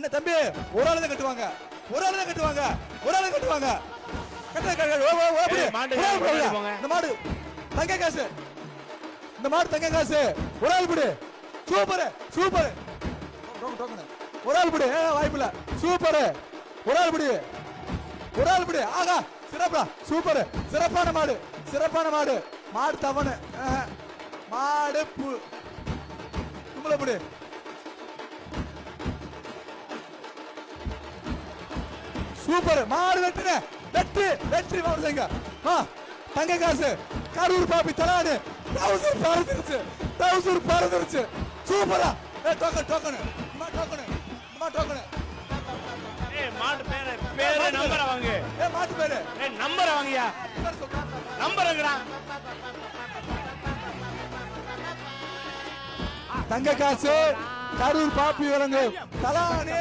அண்ணன் தம்பி ஒரு ஆளு தான் கட்டுவாங்க, ஒரு ஆளு தான் கட்டுவாங்க, ஒரு ஆளு கட்டுவாங்க. இந்த மாடு தங்க காசு, இந்த மாடு தங்க காசு. ஒரு ஆள் பிடி. Super super. ஒரு ஆள் பிடி. வாய்ப்பில்ல. சூப்பர். ஒரு ஆள் பிடி, ஒரு ஆள் பிடி. ஆகா சிறப்பா சூப்பர். சிறப்பான மாடு, சிறப்பான மாடு. மாடு தவணு மாடு கும்பல பிடி. சூப்பர். மாடு வெட்டுன வெற்றி வெற்றி மாடு தங்க. தங்க காசு கரூர் பாப்பி தலாடு. டவுசர் பறந்துருச்சு, டவுசர் பறந்துருச்சு. சூப்பரா. Token token token token. மாட்டு பேரு பேரு நம்பர் வாங்க. மாட்டு பேரு நம்பர் வாங்கயா. நம்பர் தங்க காசு கரூர் பாப்பி வழங்கு தலானே.